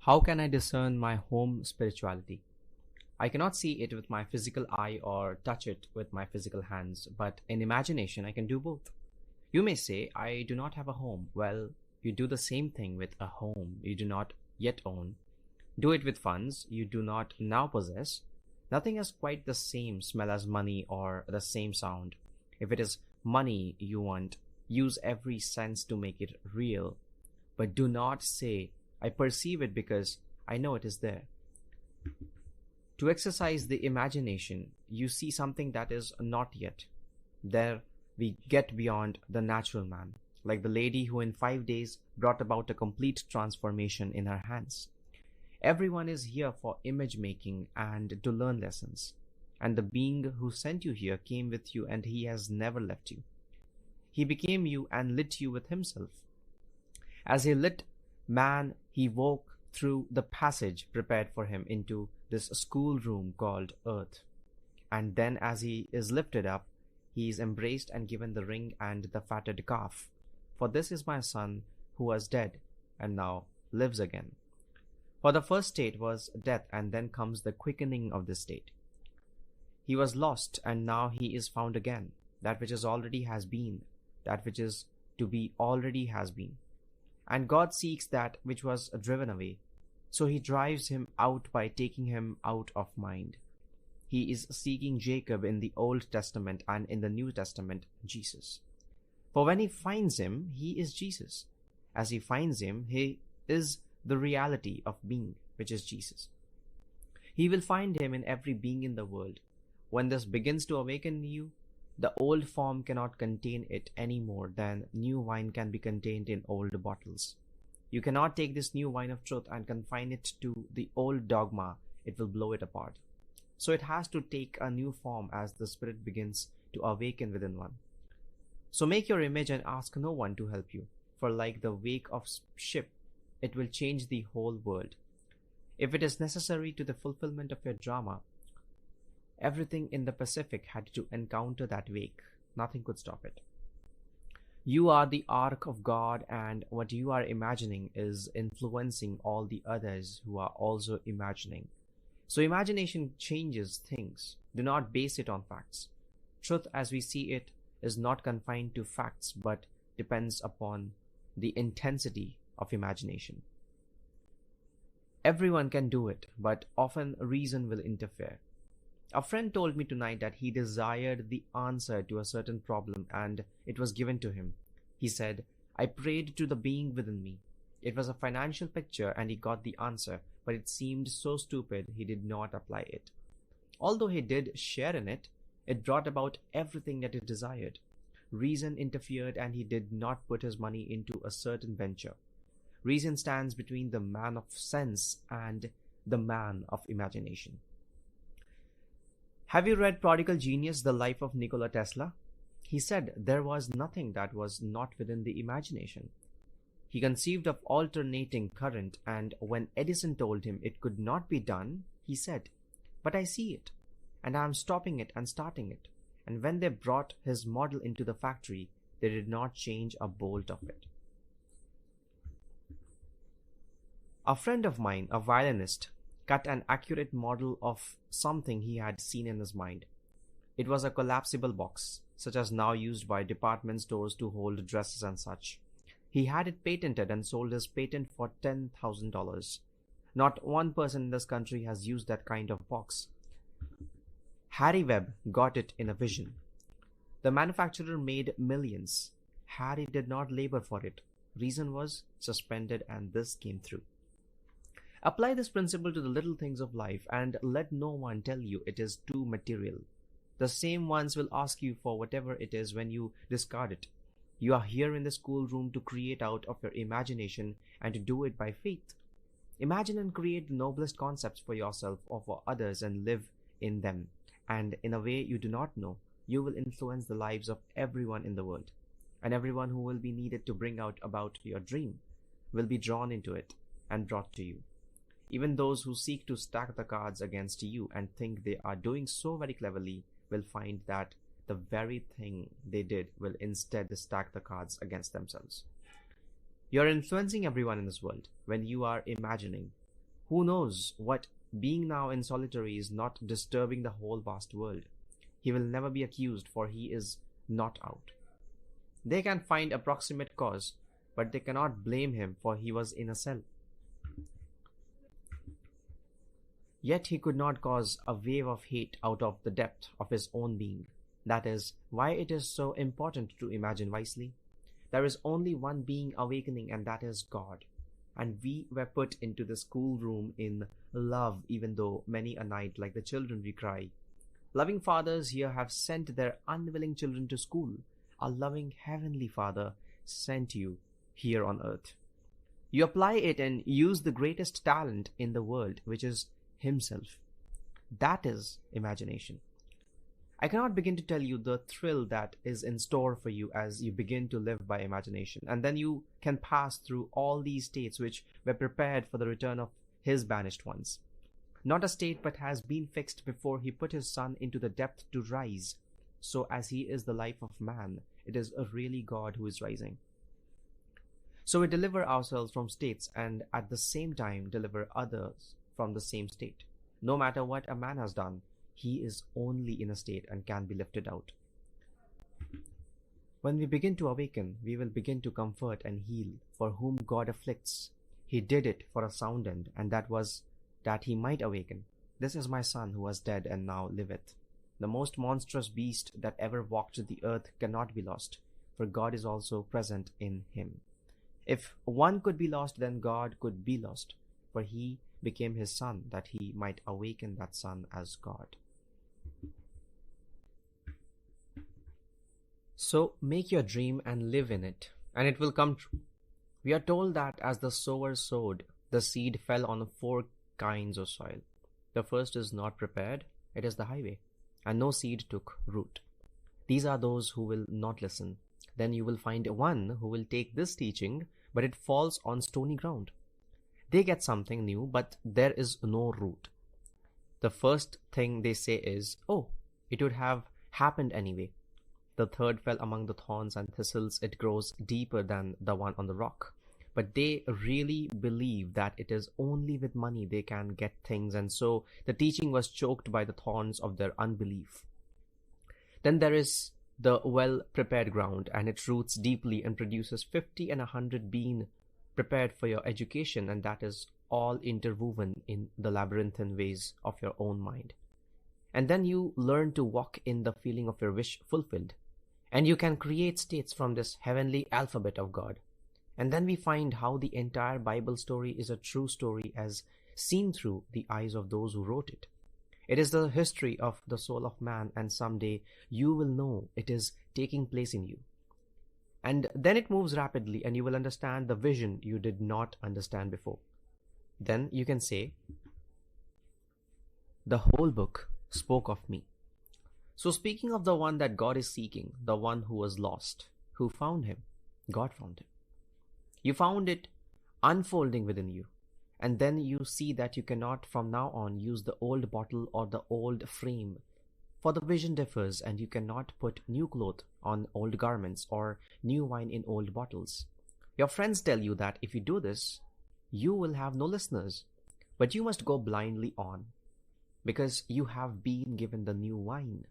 How can I discern my home spirituality? I cannot see it with my physical eye or touch it with my physical hands, but in imagination I can do both. You may say, I do not have a home. Well, you do the same thing with a home you do not yet own. Do it with funds you do not now possess. Nothing has quite the same smell as money or the same sound. If it is money you want, use every sense to make it real. But do not say, I perceive it because I know it is there. To exercise the imagination, you see something that is not yet. There we get beyond the natural man, like the lady who in 5 days brought about a complete transformation in her hands. Everyone is here for image making and to learn lessons. And the being who sent you here came with you, and he has never left you. He became you and lit you with himself. As he lit man, he walked through the passage prepared for him into this schoolroom called earth. And then as he is lifted up, he is embraced and given the ring and the fatted calf. For this is my son who was dead and now lives again. For the first state was death, and then comes the quickening of this state. He was lost, and now he is found again. That which is already has been, that which is to be already has been. And God seeks that which was driven away. So he drives him out by taking him out of mind. He is seeking Jacob in the Old Testament, and in the New Testament, Jesus. For when he finds him, he is Jesus. As he finds him, he is the reality of being, which is Jesus. He will find him in every being in the world. When this begins to awaken you, the old form cannot contain it any more than new wine can be contained in old bottles. You cannot take this new wine of truth and confine it to the old dogma. It will blow it apart. So it has to take a new form as the Spirit begins to awaken within one. So make your image and ask no one to help you. For like the wake of ship, it will change the whole world. If it is necessary to the fulfillment of your drama, everything in the Pacific had to encounter that wake. Nothing could stop it. You are the ark of God, and what you are imagining is influencing all the others who are also imagining. So imagination changes things. Do not base it on facts. Truth as we see it is not confined to facts, but depends upon the intensity of imagination. Everyone can do it, but often reason will interfere. A friend told me tonight that he desired the answer to a certain problem, and it was given to him. He said, I prayed to the being within me. It was a financial picture, and he got the answer, but it seemed so stupid he did not apply it. Although he did share in it, it brought about everything that he desired. Reason interfered, and he did not put his money into a certain venture. Reason stands between the man of sense and the man of imagination. Have you read Prodigal Genius, The Life of Nikola Tesla? He said there was nothing that was not within the imagination. He conceived of alternating current, and when Edison told him it could not be done, he said, but I see it, and I am stopping it and starting it. And when they brought his model into the factory, they did not change a bolt of it. A friend of mine, a violinist, cut an accurate model of something he had seen in his mind. It was a collapsible box, such as now used by department stores to hold dresses and such. He had it patented and sold his patent for $10,000. Not one person in this country has used that kind of box. Harry Webb got it in a vision. The manufacturer made millions. Harry did not labor for it. Reason was suspended, and this came through. Apply this principle to the little things of life, and let no one tell you it is too material. The same ones will ask you for whatever it is when you discard it. You are here in the schoolroom to create out of your imagination and to do it by faith. Imagine and create the noblest concepts for yourself or for others and live in them. And in a way you do not know, you will influence the lives of everyone in the world. And everyone who will be needed to bring out about your dream will be drawn into it and brought to you. Even those who seek to stack the cards against you and think they are doing so very cleverly will find that the very thing they did will instead stack the cards against themselves. You are influencing everyone in this world when you are imagining. Who knows what being now in solitary is not disturbing the whole vast world. He will never be accused, for he is not out. They can find approximate cause, but they cannot blame him, for he was in a cell. Yet he could not cause a wave of hate out of the depth of his own being. That is why it is so important to imagine wisely. There is only one being awakening, and that is God. And we were put into the schoolroom in love, even though many a night, like the children, we cry. Loving fathers here have sent their unwilling children to school. A loving heavenly Father sent you here on earth. You apply it and use the greatest talent in the world, which is Himself. That is imagination. I cannot begin to tell you the thrill that is in store for you as you begin to live by imagination, and then you can pass through all these states which were prepared for the return of His banished ones. Not a state, but has been fixed before He put His Son into the depth to rise. So as He is the life of man, it is really God who is rising. So we deliver ourselves from states and at the same time deliver others from the same state. No matter what a man has done, he is only in a state and can be lifted out. When we begin to awaken, we will begin to comfort and heal. For whom God afflicts, He did it for a sound end, and that was that He might awaken. This is my Son who was dead and now liveth. The most monstrous beast that ever walked the earth cannot be lost, for God is also present in him. If one could be lost, then God could be lost, for He became His Son, that He might awaken that Son as God. So make your dream and live in it, and it will come true. We are told that as the sower sowed, the seed fell on 4 kinds of soil. The first is not prepared, it is the highway, and no seed took root. These are those who will not listen. Then you will find one who will take this teaching, but it falls on stony ground. They get something new, but there is no root. The first thing they say is, "Oh, it would have happened anyway." The third fell among the thorns and thistles. It grows deeper than the one on the rock. But they really believe that it is only with money they can get things, and so the teaching was choked by the thorns of their unbelief. Then there is the well-prepared ground, and it roots deeply and produces 50 and 100 bean prepared for your education, and that is all interwoven in the labyrinthine ways of your own mind. And then you learn to walk in the feeling of your wish fulfilled, and you can create states from this heavenly alphabet of God. And then we find how the entire Bible story is a true story as seen through the eyes of those who wrote it. It is the history of the soul of man, and someday you will know it is taking place in you. And then it moves rapidly, and you will understand the vision you did not understand before. Then you can say, "The whole book spoke of me." So speaking of the one that God is seeking, the one who was lost, who found Him? God found Him. You found it unfolding within you. And then you see that you cannot from now on use the old bottle or the old frame, for the vision differs, and you cannot put new cloth on old garments or new wine in old bottles. Your friends tell you that if you do this, you will have no listeners, but you must go blindly on, because you have been given the new wine.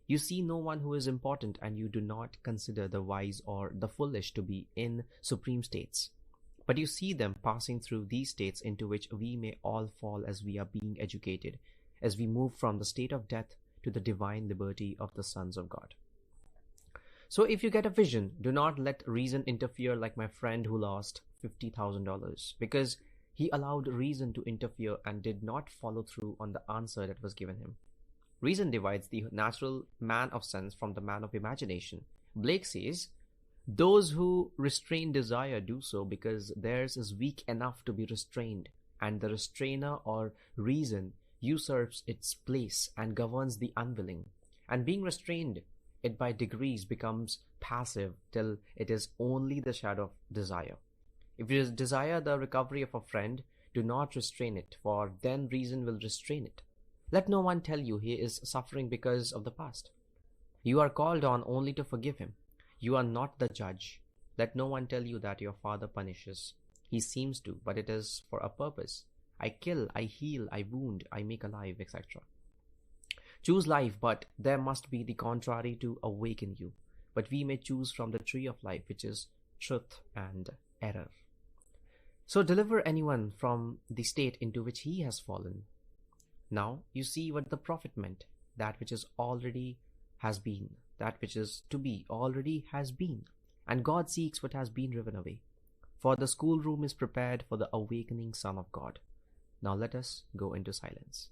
You see no one who is important, and you do not consider the wise or the foolish to be in supreme states. But you see them passing through these states into which we may all fall as we are being educated, as we move from the state of death to the divine liberty of the sons of God. So if you get a vision, do not let reason interfere like my friend who lost $50,000, because he allowed reason to interfere and did not follow through on the answer that was given him. Reason divides the natural man of sense from the man of imagination. Blake says, "Those who restrain desire do so because theirs is weak enough to be restrained, and the restrainer or reason usurps its place and governs the unwilling. And being restrained, it by degrees becomes passive till it is only the shadow of desire. If you desire the recovery of a friend, do not restrain it, for then reason will restrain it. Let no one tell you he is suffering because of the past. You are called on only to forgive him. You are not the judge. Let no one tell you that your father punishes. He seems to, but it is for a purpose. I kill, I heal, I wound, I make alive, etc. Choose life, but there must be the contrary to awaken you. But we may choose from the tree of life, which is truth and error. So deliver anyone from the state into which he has fallen. Now you see what the prophet meant. That which is already has been, that which is to be already has been. And God seeks what has been driven away. For the schoolroom is prepared for the awakening Son of God. Now let us go into silence.